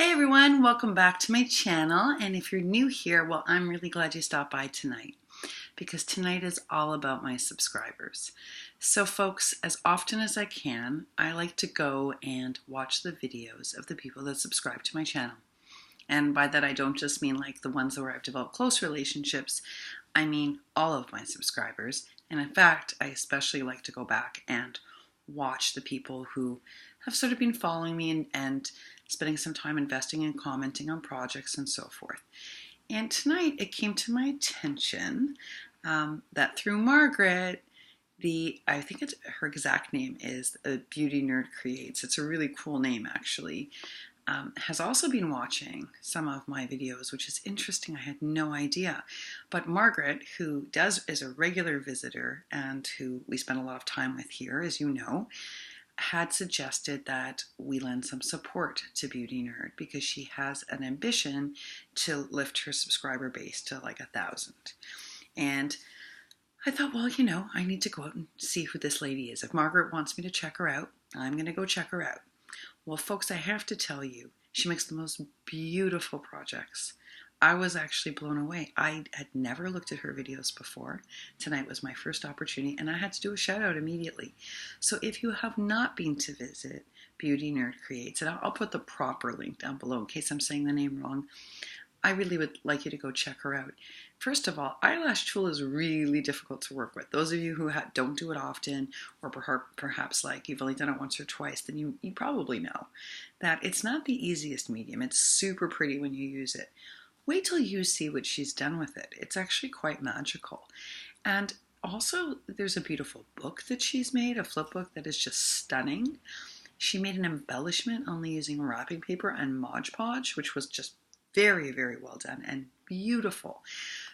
Hey everyone, welcome back to my channel. And if you're new here, well, I'm really glad you stopped by tonight because tonight is all about my subscribers. So folks, as often as I can, I like to go and watch the videos of the people that subscribe to my channel. And by that, I don't just mean like the ones where I've developed close relationships. I mean all of my subscribers. And in fact, I especially like to go back and watch the people who have sort of been following me and spending some time investing and commenting on projects and so forth. And tonight it came to my attention that through Margaret, I think her exact name is Beauty Nerd Creates. It's a really cool name actually. Has also been watching some of my videos, which is interesting. I had no idea. But Margaret, who is a regular visitor and who we spend a lot of time with here, as you know, had suggested that we lend some support to Beauty Nerd because she has an ambition to lift her subscriber base to like 1,000. And I thought, well, I need to go out and see who this lady is. If Margaret wants me to check her out, I'm going to go check her out. Well, folks, I have to tell you, she makes the most beautiful projects. I was actually blown away. I had never looked at her videos before. Tonight was my first opportunity, and I had to do a shout out immediately. So if you have not been to visit Beauty Nerd Creates, and I'll put the proper link down below in case I'm saying the name wrong, I really would like you to go check her out. First of all, eyelash tool is really difficult to work with. Those of you who don't do it often, or perhaps like you've only done it once or twice, then you probably know that it's not the easiest medium. It's super pretty when you use it. Wait till you see what she's done with it. It's actually quite magical. And also, there's a beautiful book that she's made, a flip book that is just stunning. She made an embellishment only using wrapping paper and Mod Podge, which was just very, very well done and beautiful.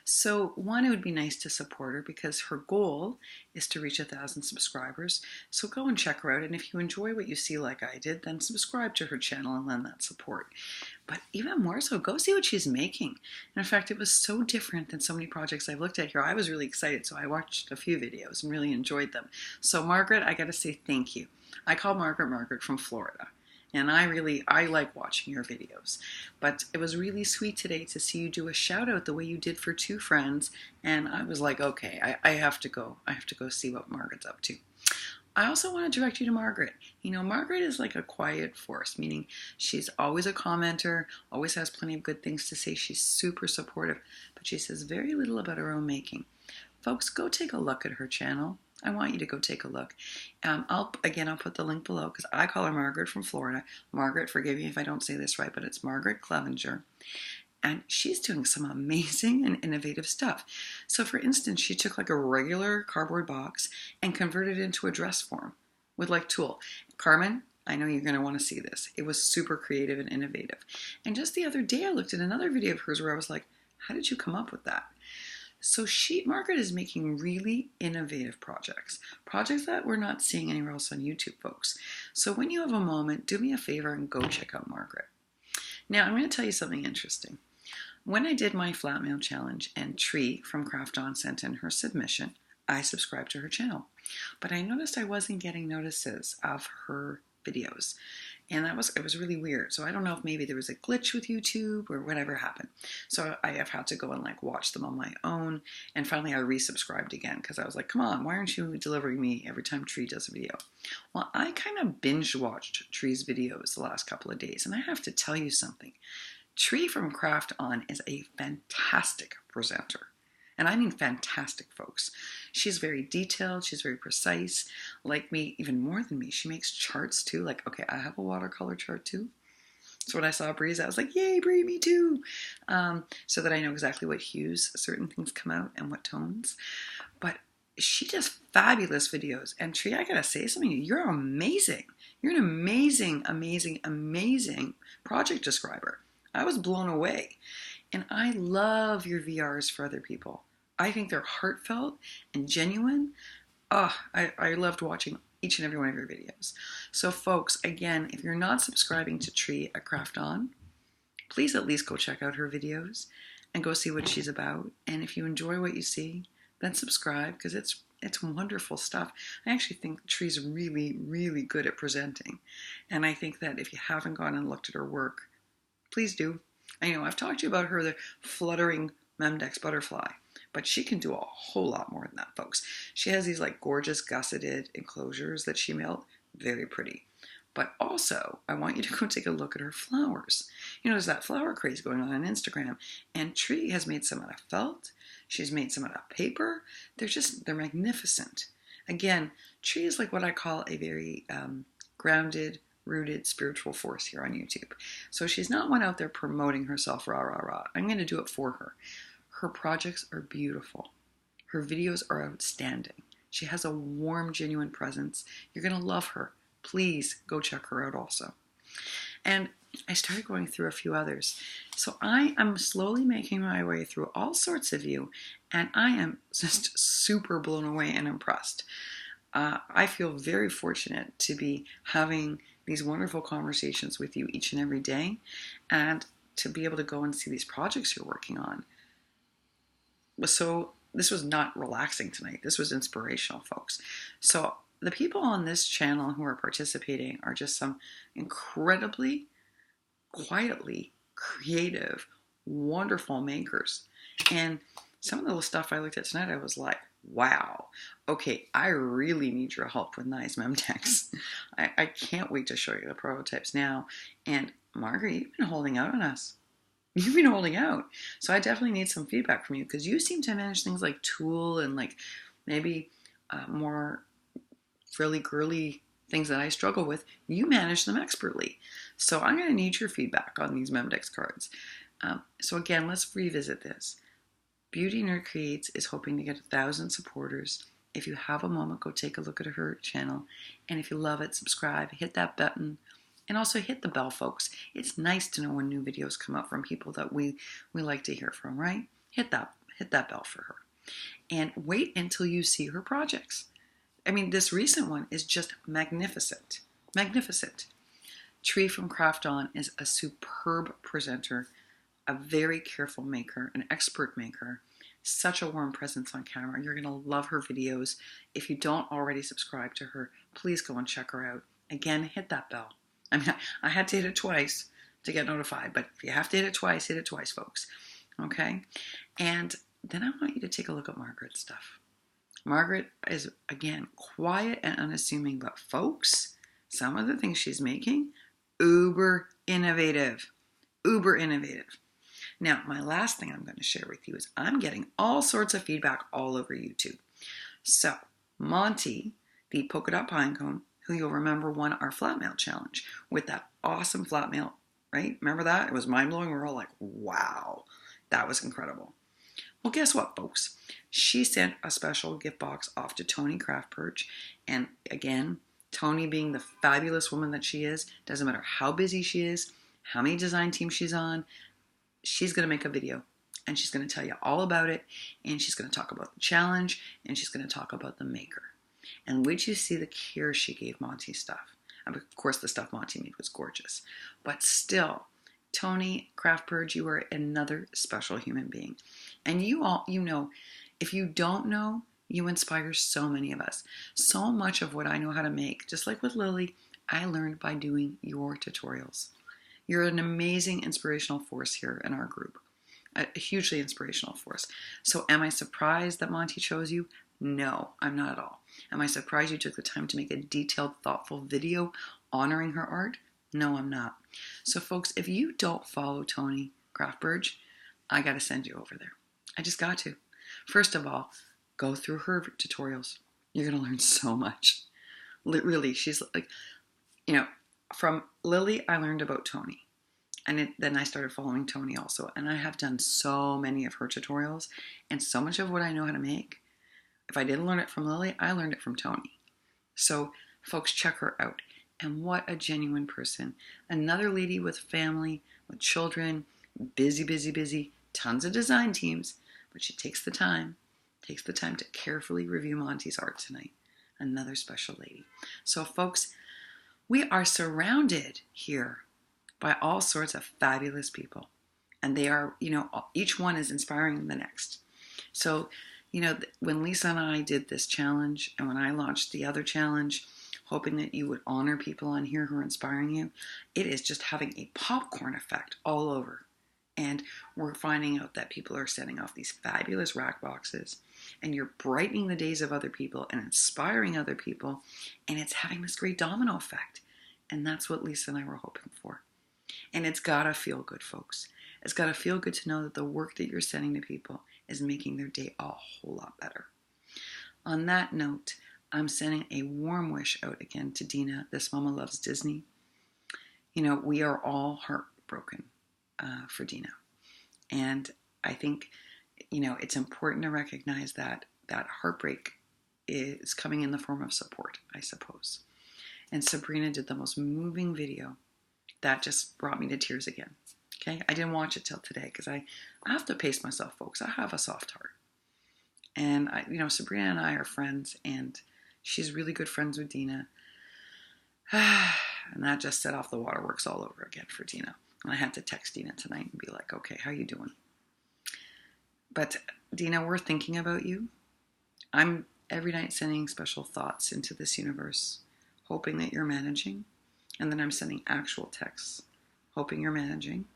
So one, it would be nice to support her because her goal is to reach 1,000 subscribers. So go and check her out. And if you enjoy what you see like I did, then subscribe to her channel and lend that support. But even more so, go see what she's making. And in fact, it was so different than so many projects I've looked at here. I was really excited. So I watched a few videos and really enjoyed them. So Margaret, I got to say thank you. I call Margaret from Florida. And I like watching your videos. But it was really sweet today to see you do a shout out the way you did for two friends. And I was like, okay, I have to go. I have to go see what Margaret's up to. I also want to direct you to Margaret. Margaret is like a quiet force, meaning she's always a commenter, always has plenty of good things to say. She's super supportive, but she says very little about her own making. Folks, go take a look at her channel. I want you to go take a look. I'll put the link below because I call her Margaret from Florida. Margaret, forgive me if I don't say this right, but it's Margaret Clevenger. And she's doing some amazing and innovative stuff. So for instance, she took like a regular cardboard box and converted it into a dress form with like tulle. Carmen, I know you're going to want to see this. It was super creative and innovative. And just the other day, I looked at another video of hers where I was like, how did you come up with that? So Margaret is making really innovative projects that we're not seeing anywhere else on YouTube, folks. So when you have a moment, do me a favor and go check out Margaret. Now, I'm going to tell you something interesting. When I did my flat mail challenge and Tree from Craft On sent in her submission, I subscribed to her channel. But I noticed I wasn't getting notices of her videos. And it was really weird. So I don't know if maybe there was a glitch with YouTube or whatever happened. So I have had to go and like watch them on my own. And finally I resubscribed again because I was like, come on, why aren't you delivering me every time Tree does a video? Well, I kind of binge watched Tree's videos the last couple of days. And I have to tell you something. Tree from Craft On is a fantastic presenter. And I mean fantastic, folks. She's very detailed. She's very precise. Like me, even more than me. She makes charts too. Like, okay, I have a watercolor chart too. So when I saw Bree's, I was like, yay, Bree, me too. So that I know exactly what hues certain things come out and what tones. But she does fabulous videos. And Tree, I gotta say something. You're amazing. You're an amazing, amazing, amazing project describer. I was blown away. And I love your VRs for other people. I think they're heartfelt and genuine. I loved watching each and every one of your videos. So folks, again, if you're not subscribing to Tree at Craft On, please at least go check out her videos and go see what she's about. And if you enjoy what you see, then subscribe because it's wonderful stuff. I actually think Tree's really, really good at presenting. And I think that if you haven't gone and looked at her work, Please do. I know I've talked to you about her, the fluttering Memdex butterfly, but she can do a whole lot more than that, folks. She has these like gorgeous gusseted enclosures that she mailed. Very pretty. But also, I want you to go take a look at her flowers. You know, there's that flower craze going on Instagram, and Tree has made some out of felt. She's made some out of paper. They're magnificent. Again, Tree is like what I call a very grounded, rooted spiritual force here on YouTube. So she's not one out there promoting herself, rah, rah, rah. I'm going to do it for her. Her projects are beautiful. Her videos are outstanding. She has a warm, genuine presence. You're going to love her. Please go check her out also. And I started going through a few others. So I am slowly making my way through all sorts of you, and I am just super blown away and impressed. I feel very fortunate to be having these wonderful conversations with you each and every day, and to be able to go and see these projects you're working on. So this was not relaxing tonight. This was inspirational, folks. So the people on this channel who are participating are just some incredibly, quietly creative, wonderful makers. And some of the stuff I looked at tonight, I was like, wow, okay, I really need your help with nice Memdex. I can't wait to show you the prototypes now. And Margaret, you've been holding out on us. You've been holding out. So I definitely need some feedback from you, because you seem to manage things like tulle and like maybe more frilly girly things that I struggle with. You manage them expertly. So I'm going to need your feedback on these Memdex cards. So again, let's revisit this. Beauty Nerd Creates is hoping to get 1,000 supporters. If you have a moment, go take a look at her channel. And if you love it, subscribe, hit that button, and also hit the bell, folks. It's nice to know when new videos come up from people that we like to hear from, right? Hit that bell for her. And wait until you see her projects. I mean, this recent one is just magnificent. Magnificent. Tree from Craft On is a superb presenter, a very careful maker, an expert maker, such a warm presence on camera. You're going to love her videos. If you don't already subscribe to her, please go and check her out. Again, hit that bell. I mean, I had to hit it twice to get notified, but if you have to hit it twice, folks. Okay? And then I want you to take a look at Margaret's stuff. Margaret is, again, quiet and unassuming, but folks, some of the things she's making, uber innovative. Uber innovative. Now, my last thing I'm going to share with you is I'm getting all sorts of feedback all over YouTube. So, Monti, the polka dot pinecone, who you'll remember won our flat mail challenge with that awesome flat mail, right? Remember that? It was mind-blowing. We were all like, wow, that was incredible. Well, guess what, folks? She sent a special gift box off to Toni Craftpurge. And again, Toni, being the fabulous woman that she is, doesn't matter how busy she is, how many design teams she's on, she's going to make a video. And she's going to tell you all about it. And she's going to talk about the challenge. And she's going to talk about the maker. And wait till you see the care she gave Monti's stuff. And of course, the stuff Monti made was gorgeous. But still, Toni Craftpurge, you are another special human being. And you know, if you don't know, you inspire so many of us. So much of what I know how to make, just like with Lily, I learned by doing your tutorials. You're an amazing inspirational force here in our group. A hugely inspirational force. So am I surprised that Monti chose you? No, I'm not at all. Am I surprised you took the time to make a detailed, thoughtful video honoring her art? No, I'm not. So folks, if you don't follow Toni Craftpurge, I got to send you over there. I just got to. First of all, go through her tutorials. You're going to learn so much. Really, she's like, you know, from Lily, I learned about Toni. And then I started following Toni also. And I have done so many of her tutorials. And so much of what I know how to make, if I didn't learn it from Lily, I learned it from Toni. So, folks, check her out. And what a genuine person. Another lady with family, with children, busy, busy, busy, tons of design teams. But she takes the time to carefully review Monti's art tonight. Another special lady. So, folks, we are surrounded here by all sorts of fabulous people. And they are, you know, each one is inspiring the next. So, you know, when Lisa and I did this challenge and when I launched the other challenge, hoping that you would honor people on here who are inspiring you. It is just having a popcorn effect all over. And we're finding out that people are sending off these fabulous rack boxes, and you're brightening the days of other people and inspiring other people, and it's having this great domino effect. And that's what Lisa and I were hoping for. And it's gotta feel good, folks. It's gotta feel good to know that the work that you're sending to people is making their day a whole lot better. On that note, I'm sending a warm wish out again to Dina. This mama loves Disney. You know, we are all heartbroken for Dina. And I think, you know, it's important to recognize that heartbreak is coming in the form of support, I suppose. And Sabrina did the most moving video that just brought me to tears again. Okay, I didn't watch it till today because I have to pace myself, folks. I have a soft heart. And, Sabrina and I are friends, and she's really good friends with Dina. And that just set off the waterworks all over again for Dina. And I had to text Dina tonight and be like, okay, how you doing? But Dina, we're thinking about you. I'm every night sending special thoughts into this universe, hoping that you're managing. And then I'm sending actual texts, hoping you're managing.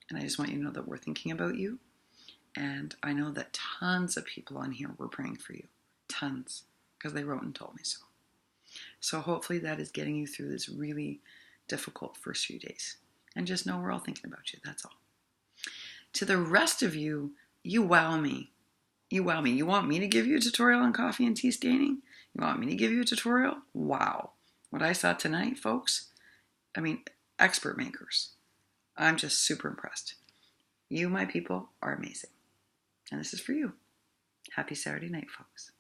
And I just want you to know that we're thinking about you. And I know that tons of people on here were praying for you. Tons. Because they wrote and told me so. So hopefully that is getting you through this really difficult first few days. And just know we're all thinking about you. That's all. To the rest of you, you wow me. You wow me. You want me to give you a tutorial on coffee and tea staining? You want me to give you a tutorial? Wow. What I saw tonight, folks, expert makers. I'm just super impressed. You, my people, are amazing. And this is for you. Happy Saturday night, folks.